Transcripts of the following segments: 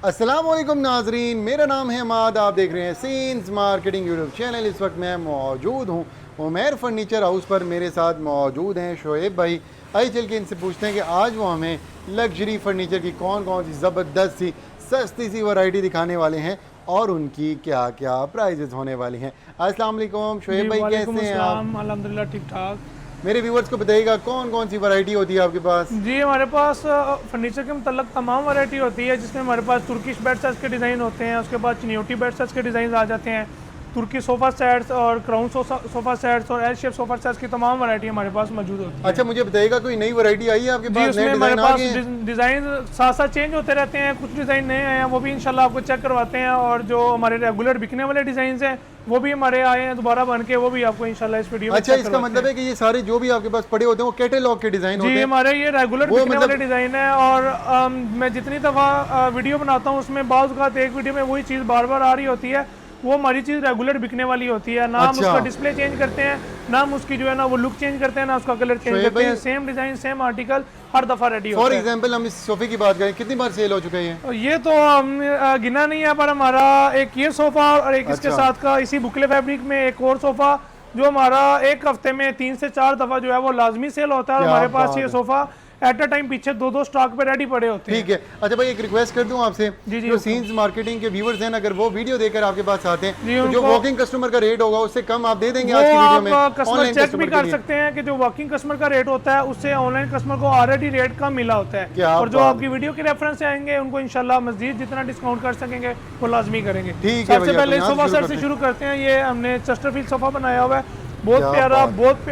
अस्सलाम वालेकुम नाजरीन, मेरा नाम है अमाद। आप देख रहे हैं सीन्स मार्केटिंग यूट्यूब चैनल। इस वक्त मैं मौजूद हूँ उमैर फर्नीचर हाउस पर। मेरे साथ मौजूद हैं शोएब भाई। आइए चल के इनसे पूछते हैं कि आज वो हमें लग्जरी फर्नीचर की कौन कौन सी ज़बरदस्त सी सस्ती सी वैरायटी दिखाने वाले हैं और उनकी क्या क्या प्राइजेस होने वाले हैं। अस्सलाम वालेकुम शोएब भाई, कैसे हैं आप? अल्हम्दुलिल्लाह ठीक ठाक। मेरे व्यूवर्स को बताइएगा कौन कौन सी वैरायटी होती है आपके पास? जी हमारे पास फर्नीचर के मतलब तमाम वैरायटी होती है, जिसमें हमारे पास तुर्किश बेड सेट्स के डिज़ाइन होते हैं, उसके बाद चिन्योटी बेड सेट्स के डिज़ाइन आ जाते हैं, तुर्की सोफ़ा सेट्स और क्राउन सोफ़ा सेट्स और एल शेप सोफ़ा सेट्स की तमाम वैरायटी हमारे पास मौजूद होती है। अच्छा, मुझे बताइएगा कोई नई वैरायटी आई है आपके जी, पास? उसमें हमारे पास डिज़ाइन साथ साथ चेंज होते रहते हैं, कुछ डिज़ाइन नए आए हैं वो भी इंशाल्लाह आपको चेक करवाते हैं, और जो हमारे रेगुलर बिकने वाले डिज़ाइन हैं वो भी हमारे आए हैं दोबारा बन के, वो भी आपको इंशाल्लाह इस वीडियो में। अच्छा, इसका मतलब है कि ये सारे जो भी आपके पास पड़े होते हैं वो कैटलॉग के डिजाइन होते हैं? जी, हमारे ये रेगुलर बिकने वाले डिज़ाइन है, और मैं जितनी दफ़ा वीडियो बनाता हूँ उसमें बाज़ औक़ात एक वीडियो में वही चीज़ बार बार आ रही होती है, वो हमारी चीज़ रेगुलर बिकने वाली होती है। ना हम उसका डिस्प्ले चेंज करते हैं, ना हम उसकी जो है ना वो लुक चेंज करते हैं, ना उसका कलर चेंज करते हैं। सेम डिज़ाइन सेम आर्टिकल हर दफ़ा रेडी होता है। फॉर एग्जांपल हम इस सोफे की बात करें, कितनी बार सेल हो चुका है ये तो हम गिना नहीं है, पर हमारा एक ये सोफ़ा और एक इसके साथ का इसी बुकले फैब्रिक में एक और सोफ़ा जो हमारा एक हफ्ते में 3 से 4 दफ़ा जो है वो लाजमी सेल होता है। और हमारे पास ये सोफ़ा एट अ टाइम पीछे दो स्टॉक पे रेडी पड़े होते हैं। ठीक है। अच्छा भाई, एक रिक्वेस्ट कर दूं आपसे, जो सीन्स मार्केटिंग के व्यूअर्स हैं, अगर वो वीडियो देखकर आपके पास आते हैं तो जो वॉकिंग कस्टमर का रेट होगा उससे कम आप दे देंगे आज की वीडियो में? कस्टमर चेक भी कर सकते हैं कि जो वॉकिंग कस्टमर का रेट होता है उससे ऑनलाइन कस्टमर को ऑलरेडी रेट कम मिला होता है, और जो आपकी वीडियो के रेफरेंस से आएंगे उनको इंशाल्लाह मजीद जितना डिस्काउंट कर सकेंगे वो लाजमी करेंगे। सबसे पहले सोफा सेट से शुरू करते हैं। ये हमने चेस्टरफील्ड सोफा बनाया हुआ है, बहुत प्यारा, बहुत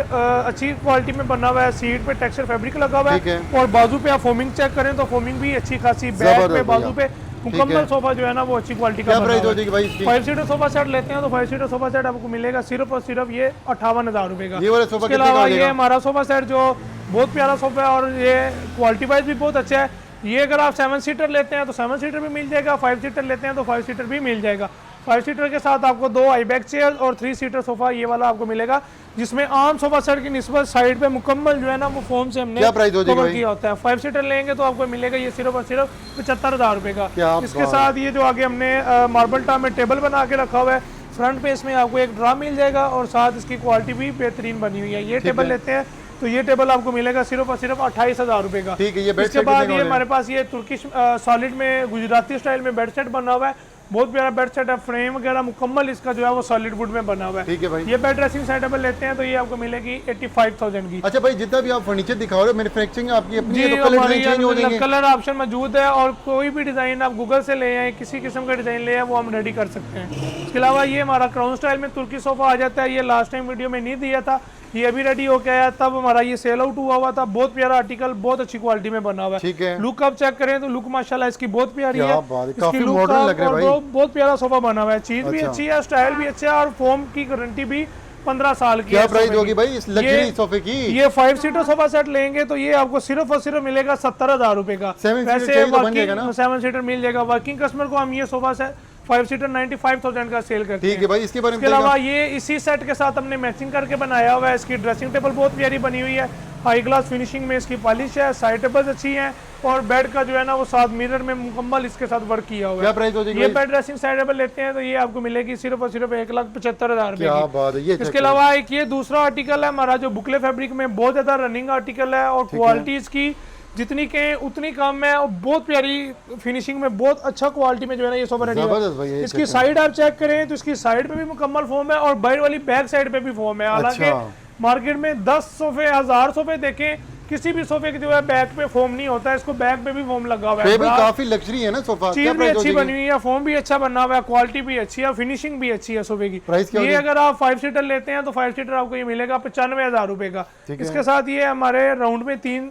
अच्छी क्वालिटी में बना हुआ है। सीट पे टेक्सचर फैब्रिक लगा हुआ है, और बाजू पे आप फोमिंग चेक करें तो फोमिंग भी अच्छी खासी, बैक पे बाजू पे मुकम्मल सोफा जो है ना वो अच्छी क्वालिटी का बना हुआ है। 5 सीटर सोफा सेट लेते हैं तो 5 सीटर सोफा सेट आपको मिलेगा सिर्फ और सिर्फ ये 58,000 रुपए का। इसके अलावा ये हमारा सोफा सेट जो बहुत प्यारा सोफा है और ये क्वालिटी वाइज भी बहुत अच्छा है। ये अगर आप 7 सीटर लेते हैं तो 7 सीटर भी मिल जाएगा, 5 सीटर लेते हैं तो 5 सीटर भी मिल जाएगा। 5 सीटर के साथ आपको 2 आई बैक चेयर और 3 सीटर सोफा ये वाला आपको मिलेगा, जिसमें आम सोफा सेट की निस्बत साइड पे मुकम्मल जो है ना वो फोम से हमने कवर किया होता है। 5 सीटर लेंगे तो आपको मिलेगा ये सिर्फ और सिर्फ 75,000 रुपए का। इसके साथ ये जो आगे हमने मार्बल टॉप में टेबल बना के रखा हुआ है, फ्रंट पे इसमें आपको एक ड्रा मिल जाएगा और साथ इसकी क्वालिटी भी बेहतरीन बनी हुई है। ये टेबल लेते हैं तो ये टेबल आपको मिलेगा सिर्फ और सिर्फ 28,000 रुपए का। इसके बाद ये हमारे पास ये तुर्किश सॉलिड में गुजराती स्टाइल में बेड सेट बना हुआ है, बहुत प्यारा बेड सेट है, फ्रेम वगैरह मुकम्मल इसका जो है वो सॉलिड वुड में बना हुआ है। ठीक है भाई। ये बेड ड्रेसिंग सेटअप लेते हैं तो ये आपको मिलेगी 85,000 की। अच्छा भाई, जितना भी आप फर्नीचर दिखा रहे हो मैन्युफैक्चरिंग आपकी अपनी है तो कलर चेंज हो जाएंगे? कलर ऑप्शन मौजूद है, और कोई भी डिजाइन आप गूगल से ले आए, किसी किस्म का डिजाइन ले आए वो हम रेडी कर सकते हैं। इसके अलावा ये हमारा क्राउन स्टाइल में तुर्की सोफा आ जाता है, ये लास्ट टाइम वीडियो में नहीं दिया था, ये अभी रेडी होके आया, तब हमारा ये सेल आउट हुआ था। बहुत प्यारा आर्टिकल, बहुत अच्छी क्वालिटी में बना हुआ है। ठीक है। लुक आप चेक करें तो लुक माशाल्लाह इसकी बहुत प्यारी है, काफी मॉडर्न लग रहा है भाई। बहुत प्यारा सोफा बना हुआ है, चीज भी अच्छी है, स्टाइल भी अच्छा है, और फोम की गारंटी भी 15 साल की। क्या प्राइस होगी भाई इस लग्जरी सोफे की? ये 5 सीटर सोफा सेट लेंगे तो ये आपको सिर्फ और सिर्फ मिलेगा 70,000 रुपए का। 7 सीटर मिल जाएगा। वर्किंग कस्टमर को हम ये सोफा सेट 5 सीटर 95,000 का सेल करते हैं। ठीक है भाई। इसके बारे में इसके अलावा ये इसी सेट के साथ हमने मैचिंग करके बनाया हुआ है। इसकी ड्रेसिंग टेबल बहुत प्यारी बनी हुई है, हाई ग्लास फिनिशिंग में इसकी पॉलिश है, साइड टेबल्स अच्छी हैं, और बेड का जो है ना वो साथ मिरर में मुकम्मल इसके साथ वर्क किया हुआ है। क्या प्राइस हो जाएगी? ये बेड ड्रेसिंग साइड टेबल लेते हैं तो ये आपको मिलेगी सिर्फ और सिर्फ 1,75,000 रुपए क्या बात है। इसके अलावा एक ये दूसरा आर्टिकल है हमारा जो बुकले फैब्रिक में बहुत ज्यादा रनिंग आर्टिकल है, और क्वालिटी इसकी जितनी के उतनी कम है, और बहुत प्यारी फिनिशिंग में बहुत अच्छा क्वालिटी में जो है ना ये सोफा रेडी है। इसकी साइड आप चेक करें तो इसकी साइड पे भी मुकम्मल फोम है, और बाहर वाली बैक साइड पे भी फोम है। हालांकि मार्केट में 10 सोफे 1000 सोफे देखें, किसी भी सोफे की जो है बैक पे फोम नहीं होता है, इसको बैक पे भी फोम लगा हुआ है। काफी लग्जरी है ना सोफा, चीज भी अच्छी बनी हुई है, फोम भी अच्छा बना हुआ है, क्वालिटी भी अच्छी है, फिनिशिंग भी अच्छी है सोफे की। ये अगर आप 5 सीटर लेते हैं तो 5 सीटर आपको ये मिलेगा 95,000 रुपए का। इसके साथ ये हमारे राउंड में 3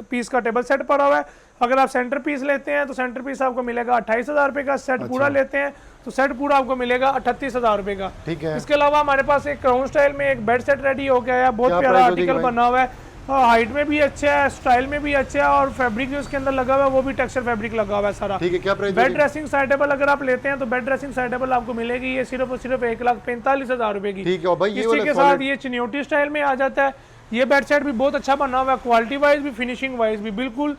पीस का टेबल सेट पड़ा हुआ है। अगर आप सेंटर पीस लेते हैं तो सेंटर पीस आपको मिलेगा 28,000 रुपए का। सेट पूरा लेते हैं तो सेट पूरा आपको मिलेगा 38,000 रुपए का। ठीक है। इसके अलावा हमारे पास एक क्राउन स्टाइल में एक बेड सेट रेडी हो गया है, बहुत प्यारा आर्टिकल बना हुआ है, हाइट में भी अच्छा है, स्टाइल में भी अच्छा है, और फैब्रिक जो इसके अंदर लगा हुआ है वो भी टेक्सचर फैब्रिक लगा हुआ है सारा। ठीक है। क्या price? Bed dressing side table अगर आप लेते हैं तो बेड ड्रेसिंग साइड टेबल आपको मिलेगी ये सिर्फ और सिर्फ 1,45,000 रुपए की। ठीक है भाई। इसी के साथ ये चिन्योटी स्टाइल में आ जाता है। ये बेड सेट भी बहुत अच्छा बना हुआ है, क्वालिटी वाइज भी, फिनिशिंग वाइज भी बिल्कुल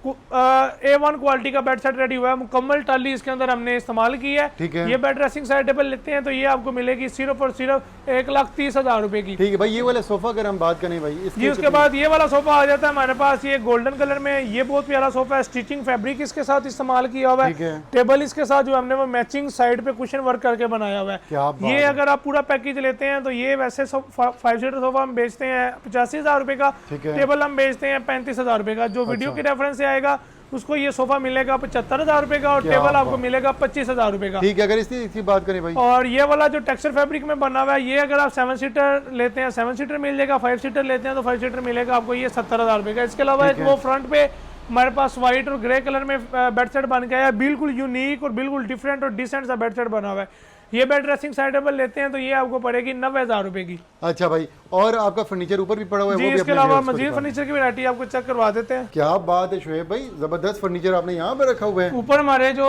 A1 क्वालिटी का बेड सेट रेडी हुआ है, मुकम्मल टाली इसके अंदर हमने इस्तेमाल की है। ठीक है। ये बेड ड्रेसिंग साइड टेबल लेते हैं तो ये आपको मिलेगी सिर्फ और सिर्फ 1,30,000 रुपए की। ठीक है भाई। ये वाला सोफा अगर हम बात करें भाई जी, उसके बाद ये वाला सोफा आ जाता है हमारे पास, ये गोल्डन कलर में, ये बहुत प्यारा सोफा है, स्टिचिंग फैब्रिक इसके साथ इस्तेमाल किया हुआ है। टेबल इसके साथ जो हमने वो मैचिंग साइड पे कुशन वर्क करके बनाया हुआ है। ये अगर आप पूरा पैकेज लेते हैं तो ये वैसे 5 सीटर सोफा हम बेचते हैं 85,000 रुपए का, टेबल हम बेचते हैं 35,000 रुपए का। जो वीडियो की रेफरेंस से आएगा उसको ये सोफा मिलेगा 75,000 रुपए का और टेबल आपको मिलेगा 25,000 रुपए का। ठीक है। अगर इसकी बात करें भाई, और ये वाला जो टेक्सचर फैब्रिक में बना हुआ है, ये अगर आप 7 सीटर लेते हैं 7 सीटर मिल जाएगा, 5 सीटर लेते हैं तो 5 सीटर मिलेगा आपको ये 70,000 रुपए का। इसके अलावा एक वो फ्रंट पे हमारे पास व्हाइट और ग्रे कलर में बेड सेट बन गया है, बिल्कुल यूनिक और बिल्कुल डिफरेंट और डिसेंट सा बेड सेट बना हुआ है। ये बेड ड्रेसिंग साइड टेबल लेते हैं तो ये आपको पड़ेगी 90,000 रुपए की। अच्छा भाई, और आपका फर्नीचर ऊपर भी पड़ा हुआ है? जी, वो भी इसके अलावा मजीद फर्नीचर की वैरायटी आपको चेक करवा देते हैं। क्या बात है शोएब भाई, जबरदस्त फर्नीचर आपने यहाँ पे रखा हुआ है। ऊपर हमारे जो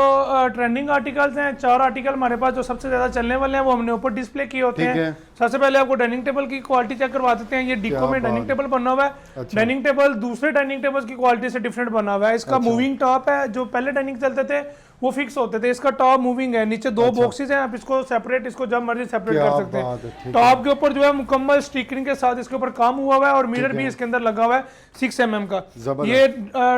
ट्रेंडिंग आर्टिकल्स हैं, 4 आर्टिकल हमारे पास जो सबसे ज्यादा चलने वाले हैं वो हमने ऊपर डिस्प्ले किए होते हैं। सबसे पहले आपको डाइनिंग टेबल की क्वालिटी चेक करवा देते हैं। ये डिको में डाइनिंग टेबल बना हुआ है। डाइनिंग टेबल दूसरे डाइनिंग टेबल की क्वालिटी से डिफरेंट बना हुआ है। इसका मूविंग टॉप है, जो पहले डाइनिंग चलते थे वो फिक्स होते थे, इसका टॉप मूविंग है। नीचे 2 बॉक्सेस हैं, आप इसको सेपरेट, इसको जब मर्जी सेपरेट कर सकते हैं। टॉप के ऊपर जो है मुकम्मल स्टिकरिंग के साथ इसके ऊपर काम हुआ हुआ है और मिरर भी इसके अंदर लगा हुआ है 6 mm का। ये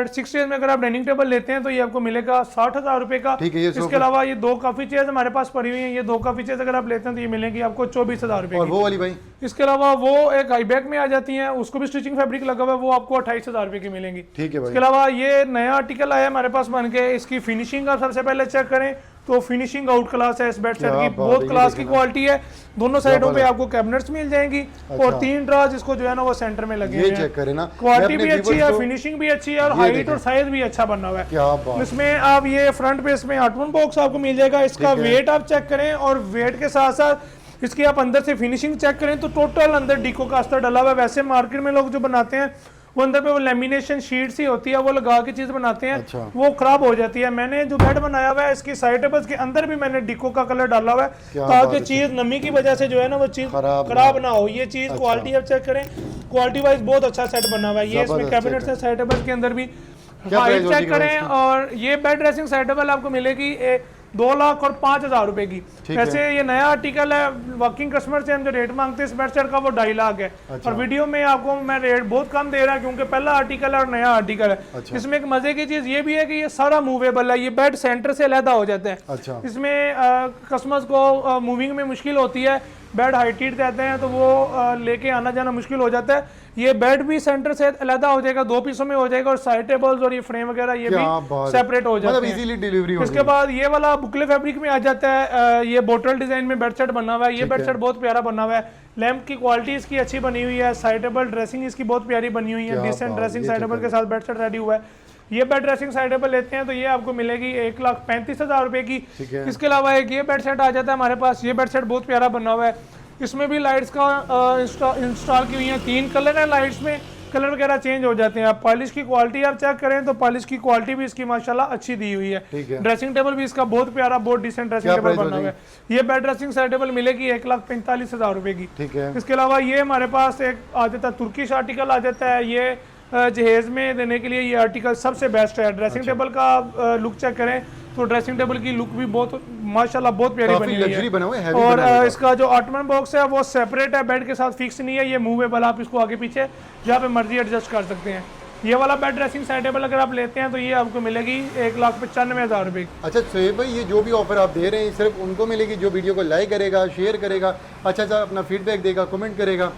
6 चेयर में अगर आप डाइनिंग टेबल लेते हैं तो ये आपको मिलेगा 60,000 रुपए का। इसके अलावा ये 2 काफी चेयर हमारे पास पड़ी हुई है, ये 2 काफी चेयर अगर आप लेते हैं तो ये मिलेंगी आपको 24,000 रुपए की। वो वाली भाई, इसके अलावा वो एक हाईबैक में आ जाती है, उसको भी स्टिचिंग फैब्रिक लगा हुआ है, वो आपको 28,000 रुपए की मिलेंगी। ठीक है भाई। इसके अलावा ये नया आर्टिकल आया हमारे पास बन के, इसकी फिनिशिंग आप सबसे पहले चेक करें तो फिनिशिंग आउट क्लास है इस बेड सेट की, बहुत क्लास की क्वालिटी है। दोनों साइडों पे आपको कैबिनेट्स मिल जाएंगी और 3 ड्रॉज इसको जो है ना वो सेंटर में लगे ये चेक करें ना, क्वालिटी भी अच्छी है, फिनिशिंग भी अच्छी है और हाइट और साइज भी अच्छा बना हुआ है। इसमें आप ये फ्रंट पे इसमें 8 बॉक्स आपको मिल जाएगा। इसका वेट आप चेक करें और वेट के साथ साथ इसकी आप अंदर से फिनिशिंग चेक करें तो टोटल अंदर डिको का अस्तर डला हुआ है। वैसे मार्केट में लोग जो बनाते हैं वो अंदर पे वो लेमिनेशन शीट सी होती है, वो लगा के चीज बनाते हैं, वो खराब हो जाती है। मैंने जो बेड बनाया हुआ है इसकी साइड टेबल्स के अंदर भी मैंने डिको का कलर डाला हुआ है ताकि चीज नमी की वजह से जो है ना वो चीज खराब ना हो। ये चीज क्वालिटी आप चेक करें, क्वालिटी वाइज बहुत अच्छा सेट बना हुआ है। ये इसमें कैबिनेट है साइड टेबल्स के अंदर भी, हाइट चेक करें। और ये बेड ड्रेसिंग साइड टेबल आपको मिलेगी 2,05,000 रुपए की। वैसे ये नया आर्टिकल है, वर्किंग कस्टमर से हम जो रेट मांगते हैं इस बेड सेट का वो 2.5 लाख है। और वीडियो में आपको मैं रेट बहुत कम दे रहा हूं क्योंकि पहला आर्टिकल है और नया आर्टिकल है। इसमें एक मजे की चीज ये भी है कि ये सारा मूवेबल है, ये बेड सेंटर से अलग हो जाता है। इसमें कस्टमर्स को मूविंग में मुश्किल होती है, बेड हाइटेड रहते हैं तो वो लेके आना जाना मुश्किल हो जाता है। ये बेड भी सेंटर से अलग हो जाएगा, 2 पीसों में हो जाएगा और साइड टेबल्स और ये फ्रेम वगैरह ये भी सेपरेट हो जाते हैं। इजीली डिलीवरी होगी। इसके बाद ये वाला बुकले फैब्रिक में आ जाता है, ये बोटल डिजाइन में बेड सेट बना हुआ है। ये बेड सेट बहुत प्यारा बना हुआ है, लैंप की क्वालिटी इसकी अच्छी बनी हुई है, साइड टेबल ड्रेसिंग इसकी बहुत प्यारी बनी हुई है, डिसेंट ड्रेसिंग साइड टेबल के साथ बेड सेट रेडी हुआ है। ये बेड ड्रेसिंग साइड टेबल लेते हैं तो ये आपको मिलेगी 1,35,000 रुपए की। इसके अलावा एक ये बेड सेट आ जाता है हमारे पास, ये बेड सेट बहुत प्यारा बना हुआ है। इसमें भी लाइट्स का इंस्टॉल की हुई है, 3 कलर है लाइट्स में, कलर वगैरह चेंज हो जाते हैं। आप पॉलिश की क्वालिटी आप चेक करें तो पॉलिश की क्वालिटी भी इसकी माशाल्लाह अच्छी दी हुई है। ड्रेसिंग टेबल भी इसका बहुत प्यारा, बहुत डिसेंट ड्रेसिंग टेबल बना हुआ है। ये बेड ड्रेसिंग साइड टेबल मिलेगी 1,45,000 रुपए की। इसके अलावा ये हमारे पास एक आ जाता है तुर्किश आर्टिकल आ जाता है, ये जहेज में देने के लिए ये आर्टिकल सबसे बेस्ट है। ड्रेसिंग टेबल का लुक चेक करें तो ड्रेसिंग टेबल की लुक भी बहुत माशाल्लाह बहुत प्यारी बनी हुई है। और इसका जो 8 बॉक्स है वो सेपरेट है, बेड के साथ फिक्स नहीं है, ये मूवेबल, आप इसको आगे पीछे जहाँ पे मर्जी एडजस्ट कर सकते हैं। ये वाला बेड ड्रेसिंग साइड टेबल अगर आप लेते हैं तो ये आपको मिलेगी 1,95,000 रुपए। अच्छा शोएब भाई, ये जो भी ऑफर आप दे रहे हैं सिर्फ उनको मिलेगी जो वीडियो को लाइक करेगा, शेयर करेगा, अच्छा अपना फीडबैक देगा, कमेंट करेगा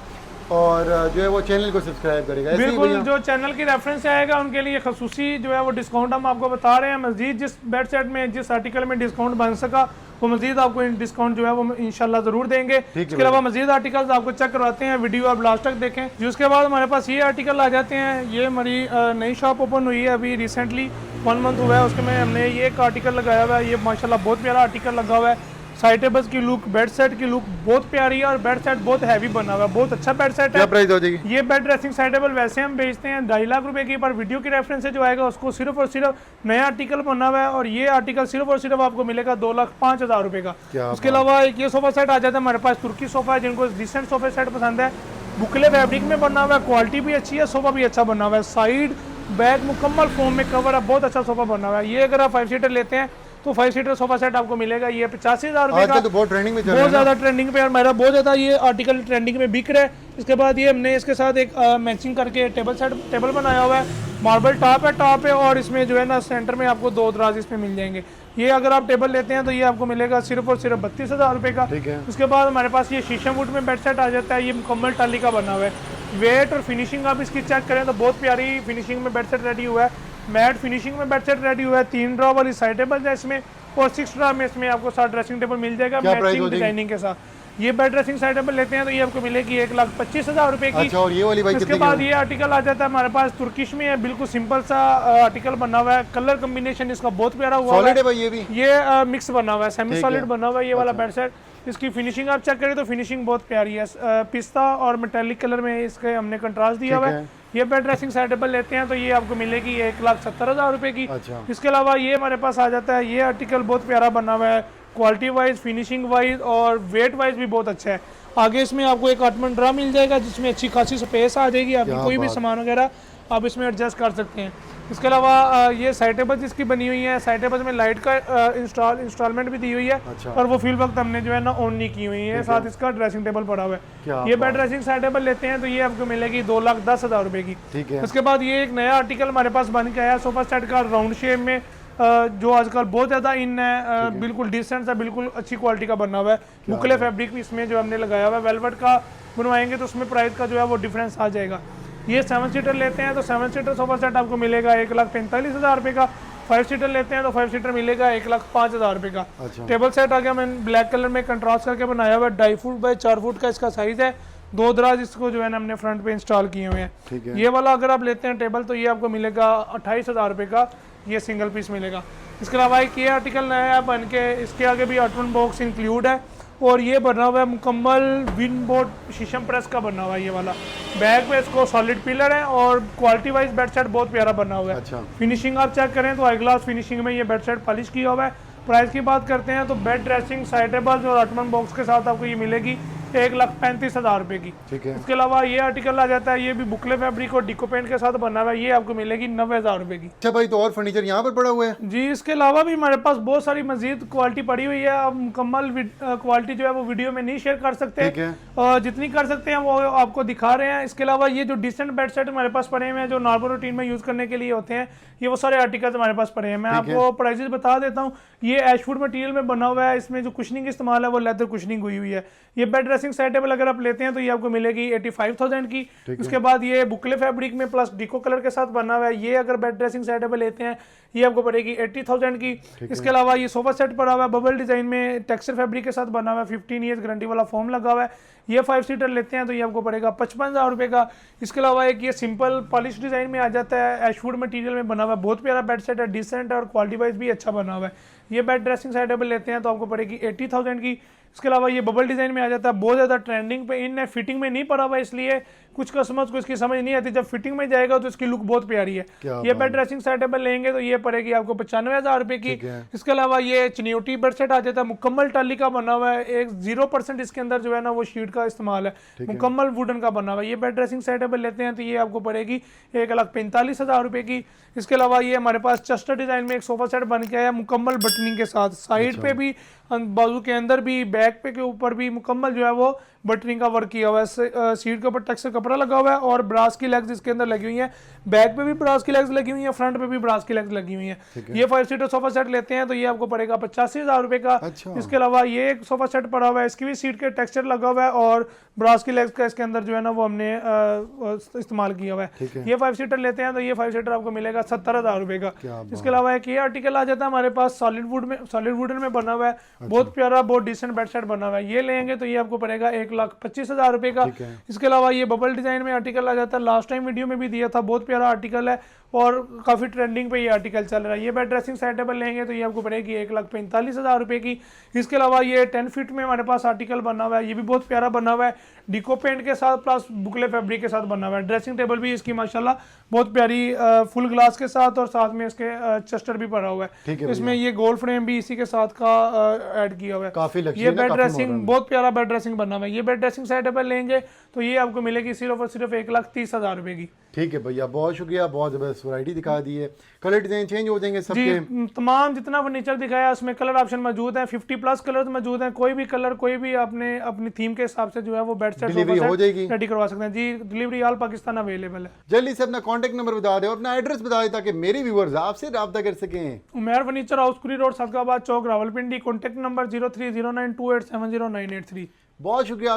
और जो है वो चैनल को सब्सक्राइब करेगा? बिल्कुल, जो चैनल की रेफरेंस से आएगा उनके लिए खसूसी जो है वो डिस्काउंट हम आपको बता रहे हैं। मजीद जिस बेड सेट में जिस आर्टिकल में डिस्काउंट बन सका वो मजीद आपको डिस्काउंट जो है वो इंशाल्लाह जरूर देंगे। इसके अलावा मजीद आर्टिकल्स आपको चेक करवाते हैं, वीडियो आप लास्ट तक देखें। जिसके बाद हमारे पास ये आर्टिकल आ जाते हैं, ये हमारी नई शॉप ओपन हुई है अभी रिसेंटली 1 मंथ हुआ है, उसके में हमने ये एक आर्टिकल लगाया हुआ है। ये माशाल्लाह बहुत प्यारा आर्टिकल लगा हुआ है। साइड टेबल्स की लुक, बेड सेट की लुक बहुत प्यारी है और बेड सेट बहुत हैवी बना हुआ है, बहुत अच्छा बेड सेट है। क्या प्राइस हो जाएगी? ये बेड ड्रेसिंग साइड टेबल वैसे हम बेचते हैं 2.5 लाख रुपए की, पर वीडियो की रेफरेंस से जो आएगा उसको सिर्फ और सिर्फ नया आर्टिकल बना हुआ है और ये आर्टिकल सिर्फ और सिर्फ आपको मिलेगा 2,05,000 रुपए का। उसके अलावा एक ये सोफा सेट आ जाता है हमारे पास, तुर्की सोफा है, जिनको डिसेंट सोफा सेट पसंद है, बुकले फैब्रिक में बना हुआ है, क्वालिटी भी अच्छी है, सोफा भी अच्छा बना हुआ है। साइड बैक मुकम्मल फोम में कवर है, बहुत अच्छा सोफा बना हुआ है। ये अगर आप 5 सीटर लेते हैं तो 5 सीटर सोफा सेट आपको मिलेगा ये 85,000 रुपए का। तो बहुत ट्रेंडिंग में चल रहा है, बहुत ज्यादा ट्रेंडिंग पे, और मेरा बहुत ज्यादा ये आर्टिकल ट्रेंडिंग में बिक रहा है। इसके बाद ये हमने इसके साथ एक मैचिंग करके टेबल बनाया हुआ है, मार्बल टॉप है और इसमें जो है ना सेंटर में आपको 2 दराज इसमें मिल जाएंगे। ये अगर आप टेबल लेते हैं तो ये आपको मिलेगा सिर्फ और सिर्फ 32,000 रुपए का। ठीक है। उसके बाद हमारे पास ये शीशम वुड में बेड सेट आ जाता है, ये मुकम्मल टाली का बना हुआ है। वेट और फिनिशिंग आप इसकी चेक करें तो बहुत प्यारी फिनिशिंग में बेड सेट रेडी हुआ है, मैट फिनिशिंग में बेड सेट रेडी हुआ है। 3 ड्रॉ वाली साइड टेबल है इसमें, और 6 ड्रॉ में इसमें आपको साथ ड्रेसिंग टेबल मिल जाएगा मैचिंग डिजाइनिंग के साथ। ये बेड ड्रेसिंग साइड टेबल लेते हैं तो ये आपको मिलेगी 1,25,000 रुपए की। अच्छा, और ये वाली भाई उसके बाद ये आर्टिकल आ जाता है हमारे पास तुर्किश में है, बिल्कुल सिंपल सा आर्टिकल बना हुआ है, कलर कॉम्बिनेशन इसका बहुत प्यारा हुआ सॉलिड है भाई, ये भी ये मिक्स बना हुआ है, सेमी सॉलिड बना हुआ है ये वाला बेड सेट। इसकी फिनिशिंग आप चेक करें तो फिनिशिंग बहुत प्यारी है, पिस्ता और मेटालिक कलर में इसके हमने कंट्रास्ट दिया हुआ है। ये बेड ड्रेसिंग साइड टेबल लेते हैं तो ये आपको मिलेगी 1,70,000 रुपए की। अच्छा। इसके अलावा ये हमारे पास आ जाता है, ये आर्टिकल बहुत प्यारा बना हुआ है, क्वालिटी वाइज, फिनिशिंग वाइज और वेट वाइज भी बहुत अच्छा है। आगे इसमें आपको एक अटैचमेंट ड्रा मिल जाएगा जिसमें अच्छी खासी स्पेस आ जाएगी, आपकी कोई भी सामान वगैरह आप इसमें एडजस्ट कर सकते हैं। इसके अलावा ये साइड टेबल जिसकी बनी हुई है, साइड टेबल में लाइट का इंस्टॉलमेंट भी दी हुई है। अच्छा। और वो फील वक्त हमने जो है ना ऑन नहीं की हुई है, साथ इसका ड्रेसिंग टेबल पड़ा हुआ है। ये बेड ड्रेसिंग साइड टेबल लेते हैं तो ये आपको मिलेगी 2,10,000 रुपए की। ठीक है। उसके बाद ये एक नया आर्टिकल हमारे पास बन के आया सोफा सेट का राउंड शेप में, जो आजकल बहुत ज़्यादा इन है, बिल्कुल डिसेंट सा, बिल्कुल अच्छी क्वालिटी का बना हुआ है। मुख्तलिफ फैब्रिक भी इसमें जो हमने लगाया हुआ है, वेलवेट का बनवाएंगे तो उसमें प्राइस का जो है वो डिफरेंस आ जाएगा। ये 7 सीटर लेते हैं तो 7 सीटर सोफा सेट आपको मिलेगा 1,45,000 रुपए का। 5 सीटर लेते हैं तो 5 सीटर मिलेगा 1,05,000 रुपए का। अच्छा। टेबल सेट आ गया, मैंने ब्लैक कलर में कंट्रास्ट करके बनाया हुआ है, 2.5 फुट बाय 4 फुट का इसका साइज है। 2 दराज इसको जो है ना हमने फ्रंट पे इंस्टॉल किए हुए हैं। ये वाला अगर आप लेते हैं टेबल तो ये आपको मिलेगा 28,000 रुपए का, ये सिंगल पीस मिलेगा। इसके अलावा एक ये आर्टिकल नया है बन के, इसके आगे भी अटमन बॉक्स इंक्लूड है और ये बना हुआ है मुकम्मल विंड बोर्ड शीशम प्रेस का बना हुआ है। ये वाला बैक पे इसको सॉलिड पिलर है और क्वालिटी वाइज बेड सेट बहुत प्यारा बना हुआ है। अच्छा। फिनिशिंग आप चेक करें तो हाई ग्लास फिनिशिंग में ये बेड सेट पॉलिश किया हुआ है। प्राइस की बात करते हैं तो बेड ड्रेसिंग साइड टेबल और अटमन बॉक्स के साथ आपको ये मिलेगी 1,35,000 रुपए की। ठीक है। इसके अलावा ये आर्टिकल आ जाता है, ये भी बुकले फैब्रिक और डिको पेंट के साथ बना हुआ है, ये आपको मिलेगी 90,000 रुपए की। अच्छा भाई, तो और फर्नीचर यहाँ पर पड़ा हुआ है? जी, इसके अलावा भी हमारे पास बहुत सारी मजीद क्वालिटी पड़ी हुई है। आप मुकम्मल क्वालिटी जो है वो वीडियो में नहीं शेयर कर सकते, जितनी कर सकते हैं वो आपको दिखा रहे हैं। इसके अलावा ये जो डिसेंट बेड सेट हमारे पास पड़े हुए हैं, जो नॉर्मल रूटीन में यूज करने के लिए होते हैं, ये वो सारे आर्टिकल्स हमारे पास पड़े हैं। मैं आपको प्राइसेस बता देता हूँ। ये एशवुड मटेरियल में बना हुआ है, इसमें जो कुशनिंग इस्तेमाल है वो लेदर कुशनिंग हुई हुई है। ये बेड ड्रेसिंग साइड टेबल अगर आप लेते हैं तो ये आपको मिलेगी 85,000 की। उसके बाद ये बुकले फैब्रिक में प्लस डिको कलर के साथ बना हुआ है, ये अगर बेड ड्रेसिंग साइड टेबल लेते हैं ये आपको पड़ेगी 80,000 की। इसके अलावा ये सोफा सेट पड़ा हुआ है बबल डिजाइन में टेक्सचर फैब्रिक के साथ बना हुआ है, 15 ईयर्स गारंटी वाला फोम लगा हुआ है। ये 5 सीटर लेते हैं तो ये आपको पड़ेगा 55,000 रुपए का। इसके अलावा एक ये सिंपल पॉलिश डिजाइन में आ जाता है, एशवुड मटेरियल में बना हुआ है, बहुत प्यारा बेड सेट है, डिसेंट और क्वालिटी वाइज भी अच्छा बना हुआ है। ये बेड ड्रेसिंग साइड टेबल लेते हैं तो आपको पड़ेगी 80,000 की। इसके अलावा ये बबल डिजाइन में आ जाता है, बहुत ज्यादा ट्रेंडिंग पे इन है, फिटिंग में नहीं पड़ा हुआ है, इसलिए कुछ कस्टमर्स को इसकी समझ नहीं आती, जब फिटिंग में जाएगा तो इसकी लुक बहुत प्यारी है। ये बेड ड्रेसिंग सेट टेबल लेंगे तो ये पड़ेगी आपको 95,000 रुपए की। इसके अलावा ये चनियोटी बेड सेट आ जाता है, मुकम्मल टाली का बना हुआ है, एक 0% इसके अंदर जो है ना वो शीट का इस्तेमाल है, मुकम्मल वुडन का बना हुआ है। ये बेड ड्रेसिंग सेट टेबल लेते हैं तो ये आपको पड़ेगी 1,45,000 रुपए की। इसके अलावा ये हमारे पास चेस्टर डिजाइन में एक सोफा सेट बन के आया मुकम्मल बटनिंग के साथ, साइड पे भी, बाजू के अंदर भी, बैक पे के ऊपर भी मुकम्मल जो है वो बटनिंग का वर्क किया हुआ है। सीट के ऊपर टेक्सचर कपड़ा लगा हुआ है और ब्रास की लेग्स इसके अंदर लगी हुई हैं, बैक पे भी ब्रास की लेग्स लगी हुई हैं, फ्रंट पे भी ब्रास की लेग्स लगी हुई हैं। ये 5 सीटर सोफा सेट लेते हैं तो ये आपको पड़ेगा 85,000 रुपए का। इसके अलावा ये एक सोफा सेट पड़ा हुआ है, इसकी भी सीट के टेक्सचर लगा हुआ है और ब्रास की लेग्स का इसके अंदर जो है ना वो हमने इस्तेमाल किया हुआ है। ये 5 सीटर लेते हैं तो ये 5 सीटर आपको मिलेगा 70,000 रुपए का। इसके अलावा एक ये आर्टिकल आ जाता है हमारे पास सॉलिड वुडन में बना हुआ है, बहुत प्यारा, बहुत डिसेंट बेड सेट बना हुआ है। ये लेंगे तो ये आपको पड़ेगा 1,25,000 रुपए का। इसके अलावा ये बबल डिजाइन में आर्टिकल आ जाता है, लास्ट टाइम वीडियो में भी दिया था, बहुत प्यारा आर्टिकल है और काफी ट्रेंडिंग पे ये आर्टिकल चल रहा है। ये बेड ड्रेसिंग सेट टेबल लेंगे तो ये आपको पड़ेगी 1,45,000 रुपए की। इसके अलावा ये 10 फीट में हमारे पास आर्टिकल बना हुआ है, ये भी बहुत प्यारा बना हुआ है, डिको पेंट के साथ प्लस बुकले फैब्रिक के साथ बना हुआ है। ड्रेसिंग टेबल भी इसकी माशाल्लाह बहुत प्यारी फुल ग्लास के साथ और साथ में इसके चेस्टर भी पड़ा हुआ है, इसमें ये गोल्ड फ्रेम भी इसी के साथ का ऐड किया हुआ है। काफी ये बेड ड्रेसिंग बहुत प्यारा बेड ड्रेसिंग बना हुआ है। ये बेड ड्रेसिंग सेट टेबल लेंगे तो ये आपको मिलेगी सिर्फ और सिर्फ 1,30,000 रुपए की। ठीक है भैया, बहुत शुक्रिया, बहुत ज़बरदस्त वैरायटी दिखा दी है। कलर डिजाइन चेंज हो जाएंगे सबके? जी, तमाम जितना फर्नीचर दिखाया उसमें कलर ऑप्शन मौजूद है, 50+ कलर मौजूद हैं। कोई भी कलर, कोई भी आपने अपनी थीम के हिसाब से जो है वो बेड सेट डिलीवरी हो जाएगी, रेडी करवा सकते हैं। जी, डिलीवरी ऑल पाकिस्तान अवेलेबल है। जल्दी से अपना कॉन्टैक्ट नंबर बता दें और अपना एड्रेस बता दें ताकि मेरे व्यूअर्स आपसे रब्ता कर सकें। Umair furniture house, Kuri road, Sadiqabad Chowk, Rawalpindi. Contact number 0309287098 3। बहुत शुक्रिया।